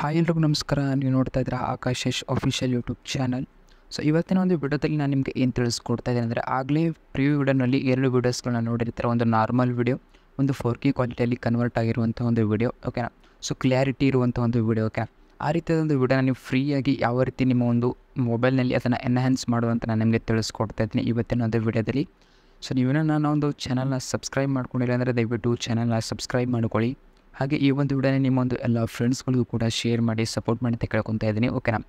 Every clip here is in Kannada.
ಹಾಯ್ ಎಲ್ರಿಗೂ ನಮಸ್ಕಾರ. ನೀವು ನೋಡ್ತಾ ಇದ್ದೀರಾ Akash official YouTube channel. So ಇವತ್ತಿನ ಒಂದು ವಿಡಿಯೋದಲ್ಲಿ ನಾನು ನಿಮಗೆ ಏನು ತಿಳಿಸ್ಕೊಡ್ತಾ ಇದ್ದೀನಿ ಅಂದರೆ, ಆಗಲೇ ಪ್ರಿವ್ಯೂ ವಿಡಿಯೋನಲ್ಲಿ 2 ವೀಡಿಯೋಸ್ಗಳನ್ನ ನೋಡಿರ್ತಾರೆ. ಒಂದು ನಾರ್ಮಲ್ ವಿಡಿಯೋ, ಒಂದು 4K ಕ್ವಾಲಿಟಿಯಲ್ಲಿ ಕನ್ವರ್ಟ್ ಆಗಿರುವಂಥ ಒಂದು ವಿಡಿಯೋ, ಓಕೆನಾ. ಸೊ ಕ್ಲಿಯಾರಿಟಿ ಇರುವಂಥ ಒಂದು ವಿಡಿಯೋ, ಓಕೆನಾ. ಆ ರೀತಿಯಾದ ಒಂದು ವಿಡಿಯೋನ ನೀವು ಫ್ರೀಯಾಗಿ ಯಾವ ರೀತಿ ನಿಮ್ಮ ಒಂದು ಮೊಬೈಲ್ನಲ್ಲಿ ಅದನ್ನು ಎನ್ಹ್ಯಾನ್ಸ್ ಮಾಡುವಂತ ನಾನು ನಿಮಗೆ ತಿಳಿಸ್ಕೊಡ್ತಾ ಇದ್ದೀನಿ ಇವತ್ತಿನ ಒಂದು ವಿಡಿಯೋದಲ್ಲಿ. ಸೊ ನೀವೇನೋ ನನ್ನ ಒಂದು ಚಾನಲ್ನ ಸಬ್ಸ್ಕ್ರೈಬ್ ಮಾಡ್ಕೊಂಡಿಲ್ಲ ಅಂದರೆ ದಯವಿಟ್ಟು ಚಾನಲ್ನ ಸಬ್ಸ್ಕ್ರೈಬ್ ಮಾಡ್ಕೊಳ್ಳಿ. ಹಾಗೆ ಈ ಒಂದು ವಿಡಿಯೋನ ನಿಮ್ಮೊಂದು ಎಲ್ಲ ಫ್ರೆಂಡ್ಸ್ಗಳಿಗೂ ಕೂಡ ಶೇರ್ ಮಾಡಿ ಸಪೋರ್ಟ್ ಮಾಡಿ ಅಂತ ಕೇಳ್ಕೊತಾ ಇದ್ದೀನಿ, ಓಕೆನಾ.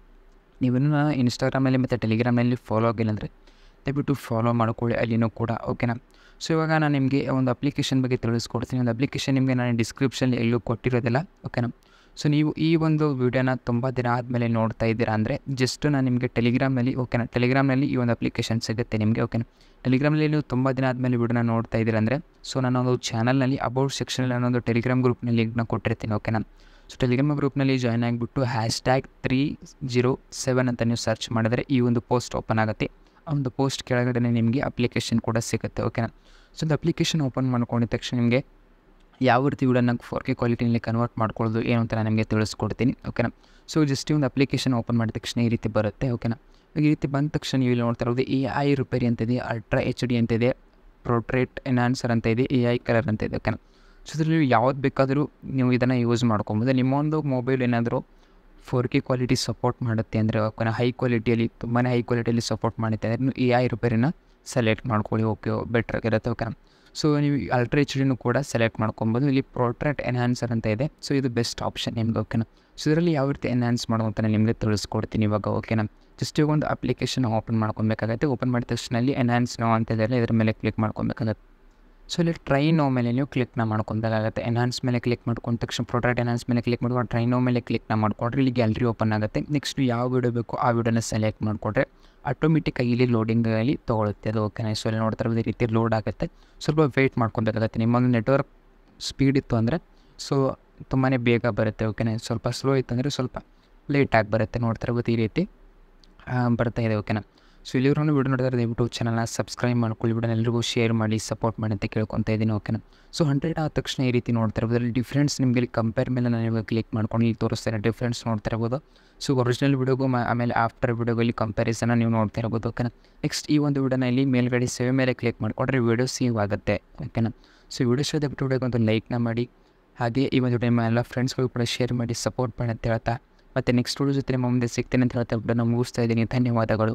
ನೀವೇನು ಇನ್ಸ್ಟಾಗ್ರಾಮಲ್ಲಿ ಮತ್ತು ಟೆಲಿಗ್ರಾಮಲ್ಲಿ ಫಾಲೋ ಆಗಿಲ್ಲ ಅಂದರೆ ದಯವಿಟ್ಟು ಫಾಲೋ ಮಾಡ್ಕೊಳ್ಳಿ ಅಲ್ಲಿನೂ ಕೂಡ, ಓಕೆನಾ. ಸೊ ಇವಾಗ ನಾನು ನಿಮಗೆ ಒಂದು ಅಪ್ಲಿಕೇಶನ್ ಬಗ್ಗೆ ತಿಳಿಸ್ಕೊಡ್ತೀನಿ. ಒಂದು ಅಪ್ಲಿಕೇಶನ್ ನಿಮಗೆ ನಾನು ಡಿಸ್ಕ್ರಿಪ್ಷನಲ್ಲಿ ಎಲ್ಲೂ ಕೊಟ್ಟಿರೋದಿಲ್ಲ, ಓಕೆನಾ. ಸೊ ನೀವು ಈ ಒಂದು ವೀಡಿಯೋನ ತುಂಬ ದಿನ ಆದಮೇಲೆ ನೋಡ್ತಾ ಇದ್ದೀರಾ ಅಂದರೆ ಜಸ್ಟ್ ನಾನು ನಿಮಗೆ ಟೆಲಿಗ್ರಾಮ್ನಲ್ಲಿ, ಓಕೆನಾ, ಟೆಲಿಗ್ರಾಮ್ನಲ್ಲಿ ಈ ಒಂದು ಅಪ್ಲಿಕೇಶನ್ ಸಿಗುತ್ತೆ ನಿಮಗೆ, ಓಕೆನಾ. ಟೆಲಿಗ್ರಾಮಲ್ಲಿ ನೀವು ತುಂಬ ದಿನ ಆದಮೇಲೆ ವೀಡಿಯೋನ ನೋಡ್ತಾ ಇದ್ದೀರಾ ಅಂದರೆ, ಸೊ ನಾನೊಂದು ಚಾನಲ್ನಲ್ಲಿ ಅಬೌಟ್ ಸೆಕ್ಷನಲ್ಲಿ ನಾನೊಂದು ಟೆಲಿಗ್ರಾಮ್ ಗ್ರೂಪ್ನಲ್ಲಿ ಲಿಂಕ್ನ ಕೊಟ್ಟಿರ್ತೀನಿ, ಓಕೆನಾ. ಸೊ ಟೆಲಿಗ್ರಾಮ್ ಗ್ರೂಪ್ನಲ್ಲಿ ಜಾಯ್ನ್ ಆಗಿಬಿಟ್ಟು #307 ಅಂತ ನೀವು ಸರ್ಚ್ ಮಾಡಿದರೆ ಈ ಒಂದು ಪೋಸ್ಟ್ ಓಪನ್ ಆಗುತ್ತೆ. ಆ ಒಂದು ಪೋಸ್ಟ್ ಕೆಳಗಡೆ ನಿಮಗೆ ಅಪ್ಲಿಕೇಶನ್ ಕೂಡ ಸಿಗುತ್ತೆ, ಓಕೆನಾ. ಸೊ ಒಂದು ಅಪ್ಲಿಕೇಶನ್ ಓಪನ್ ಮಾಡ್ಕೊಂಡಿದ ತಕ್ಷಣ ನಿಮಗೆ ಯಾವ ರೀತಿ ವಿಡಿಯೋನ 4K ಕ್ವಾಲಿಟಿನಲ್ಲಿ ಕನ್ವರ್ಟ್ ಮಾಡ್ಕೊಳ್ಳೋದು ಏನು ಅಂತ ನಾನು ನಿಮಗೆ ತಿಳಿಸ್ಕೊಡ್ತೀನಿ, ಓಕೆನಾ. ಸೊ ಜಸ್ಟ್ ಈ ಒಂದು ಅಪ್ಲಿಕೇಶನ್ ಓಪನ್ ಮಾಡಿದ ತಕ್ಷಣ ಈ ರೀತಿ ಬರುತ್ತೆ, ಓಕೆನಾ. ಈ ರೀತಿ ಬಂದ ತಕ್ಷಣ ನೀವು ಇಲ್ಲಿ ನೋಡ್ತಾ ಇರೋದು AI ರಿಪೇರಿ ಅಂತಿದೆ, ಅಲ್ಟ್ರಾ HD ಅಂತಿದೆ, ಪೋರ್ಟ್ರೇಟ್ ಎನ್ಹಾನ್ಸರ್ ಅಂತ ಇದೆ, AI ಕಲರ್ ಅಂತ ಇದೆ, ಓಕೆನಾ. ಸೊ ಇದರಲ್ಲಿ ನೀವು ಯಾವ್ದು ಬೇಕಾದರೂ ನೀವು ಇದನ್ನು ಯೂಸ್ ಮಾಡ್ಕೊಬೋದು. ನಿಮ್ಮೊಂದು ಮೊಬೈಲ್ ಏನಾದರೂ 4K ಕ್ವಾಲಿಟಿ ಸಪೋರ್ಟ್ ಮಾಡುತ್ತೆ ಅಂದರೆ, ಓಕೆನಾ, ಹೈ ಕ್ವಾಲಿಟಿಯಲ್ಲಿ ತುಂಬಾ ಹೈ ಕ್ವಾಲಿಟಿಯಲ್ಲಿ ಸಪೋರ್ಟ್ ಮಾಡುತ್ತೆ ಅಂದರೆ ನೀವು AI ರಿಪೇರಿನ ಸೆಲೆಕ್ಟ್ ಮಾಡ್ಕೊಳ್ಳಿ, ಓಕೆ, ಬೆಟರ್ ಆಗಿರುತ್ತೆ, ಓಕೆನಾ. ಸೊ ನೀವು ಅಲ್ಟ್ರಾ HDನೂ ಕೂಡ ಸೆಲೆಕ್ಟ್ ಮಾಡ್ಕೊಬೋದು. ಇಲ್ಲಿ ಪೋರ್ಟ್ರೇಟ್ ಎನ್ಹಾನ್ಸರ್ ಅಂತ ಇದೆ, ಸೊ ಇದು ಬೆಸ್ಟ್ ಆಪ್ಷನ್ ನಿಮ್ಗೆ, ಓಕೆನಾ. ಸೊ ಇದರಲ್ಲಿ ಯಾವ ರೀತಿ ಎನ್ಹಾನ್ಸ್ ಮಾಡುವಂತ ನಾನು ನಿಮಗೆ ತಿಳಿಸ್ಕೊಡ್ತೀನಿ ಇವಾಗ, ಓಕೆನಾ. ಜಸ್ಟ್ ಈಗ ಒಂದು ಅಪ್ಲಿಕೇಶನ್ ಓಪನ್ ಮಾಡ್ಕೊಬೇಕಾಗತ್ತೆ. ಓಪನ್ ಮಾಡಿದ ತಕ್ಷಣ ಅಲ್ಲಿ ಎನ್ಹಾನ್ಸ್ ನೋ ಅಂತ ಇದೆ, ಇದರ ಮೇಲೆ ಕ್ಲಿಕ್ ಮಾಡ್ಕೊಬೇಕಾಗತ್ತೆ. ಸೊ ಇಲ್ಲಿ ಟ್ರೈ ನೋ ಮೇಲೆ ನೀವು ಕ್ಲಿಕ್ನ ಮಾಡ್ಕೊಬೇಕಾಗತ್ತೆ. ಎನ್ಹಾನ್ಸ್ ಮೇಲೆ ಕ್ಲಿಕ್ ಮಾಡ್ಕೊಂಡ ತಕ್ಷಣ ಪೋರ್ಟ್ರೇಟ್ ಎನ್ಹಾನ್ಸ್ ಮೇಲೆ ಕ್ಲಿಕ್ ಮಾಡ್ಕೊಂಡು ಟ್ರೈ ನೋ ಮೇಲೆ ಕ್ಲಿಕ್ನ ಮಾಡಿಕೊಂಡ್ರೆ ಇಲ್ಲಿ ಗ್ಯಾಲರಿ ಓಪನ್ ಆಗುತ್ತೆ. ನೆಕ್ಸ್ಟ್ ಯಾವ ವಿಡಿಯೋ ಬೇಕೋ ಆ ವಿಡಿಯೋನ ಸೆಲೆಕ್ಟ್ ಮಾಡಿಕೊಂಡ್ರೆ ಆಟೋಮೆಟಿಕ್ಕಾಗಿ ಇಲ್ಲಿ ಲೋಡಿಂಗಲ್ಲಿ ತೊಗೊಳುತ್ತೆ ಅದು, ಓಕೆನಾ. ಸೊ ಇಲ್ಲಿ ನೋಡ್ತಾ ಇರೋದು ಈ ರೀತಿ ಲೋಡ್ ಆಗುತ್ತೆ. ಸ್ವಲ್ಪ ವೆಯ್ಟ್ ಮಾಡ್ಕೊಬೇಕಾಗತ್ತೆ. ನಿಮ್ಮೊಂದು ನೆಟ್ವರ್ಕ್ ಸ್ಪೀಡ್ ಇತ್ತು ಅಂದರೆ ಸೊ ತುಂಬಾ ಬೇಗ ಬರುತ್ತೆ, ಓಕೆನಾ. ಸ್ವಲ್ಪ ಸ್ಲೋ ಇತ್ತು ಅಂದರೆ ಸ್ವಲ್ಪ ಲೇಟಾಗಿ ಬರುತ್ತೆ. ನೋಡ್ತಾ ಇರ್ಬೋದು ಈ ರೀತಿ ಬರ್ತಾಯಿದೆ, ಓಕೆನಾ. ಸೊ ಇಲ್ಲಿವರೆಗೂ ವಿಡಿಯೋ ನೋಡಿದ್ರೆ ದಯವಿಟ್ಟು ಚಾನಲ್ನ ಸಬ್ಸ್ಕ್ರೈಬ್ ಮಾಡ್ಕೊಳ್ಳಿ, ವಿಡಿಯೋನ ಎಲ್ರಿಗೂ ಶೇರ್ ಮಾಡಿ ಸಪೋರ್ಟ್ ಮಾಡಿ ಅಂತ ಕೇಳ್ಕೊತಾ ಇದ್ದೀನಿ, ಓಕೆನಾ. ಸೊ 100 ಆದ ತಕ್ಷಣ ಈ ರೀತಿ ನೋಡ್ತಾ ಇರ್ಬೋದು. ಅಲ್ಲಿ ಡಿಫ್ರೆನ್ಸ್ ನಿಮಗೆ ಇಲ್ಲಿ ಕಂಪೇರ್ ಮೇಲೆ ನಾನು ಇವಾಗ ಕ್ಲಿಕ್ ಮಾಡ್ಕೊಂಡು ಇಲ್ಲಿ ತೋರಿಸ್ತಾರೆ, ಡಿಫ್ರೆನ್ಸ್ ನೋಡ್ತಾ ಇರ್ಬೋದು. ಸೊ ಒರಿಜಿನಲ್ ವಿಡಿಯೋಗೂ ಆಮೇಲೆ ಆಫ್ಟರ್ ವಿಡಿಯೋಗೂ ಇಲ್ಲಿ ಕಂಪ್ಯಾರಿಸನ್ನ ನೀವು ನೋಡ್ತಾ ಇರ್ಬೋದು, ಓಕೆನಾ. ನೆಕ್ಸ್ಟ್ ಈ ಒಂದು ವಿಡಿಯೋನ ಇಲ್ಲಿ ಮೇಲ್ಗಡೆ ಸೇವ್ ಮೇಲೆ ಕ್ಲಿಕ್ ಮಾಡಿಕೊಂಡ್ರೆ ವಿಡಿಯೋ ಸೇವ್ ಆಗುತ್ತೆ, ಓಕೆನಾ. ಸೊ ವಿಡಿಯೋ ಸೇವ್ ದಯವಿಟ್ಟು ವಿಡಿಯೋಗೆ ಒಂದು ಲೈಕ್ನ ಮಾಡಿ, ಹಾಗೆ ಈ ಒಂದು ವಿಡಿಯೋ ಎಲ್ಲ ಫ್ರೆಂಡ್ಸ್ಗಳು ಕೂಡ ಶೇರ್ ಮಾಡಿ ಸಪೋರ್ಟ್ ಮಾಡಿ ಅಂತ ಹೇಳ್ತಾ, ಮತ್ತು ನೆಕ್ಸ್ಟ್ ವಿಡಿಯೋ ಜೊತೆ ನಿಮ್ಮ ಮುಂದೆ ಸಿಗ್ತೇನೆ ಅಂತ ಹೇಳ್ತಾ ವಿಡಿಯೋನ ಮುಗಿಸ್ತಾ ಇದ್ದೀನಿ. ಧನ್ಯವಾದಗಳು.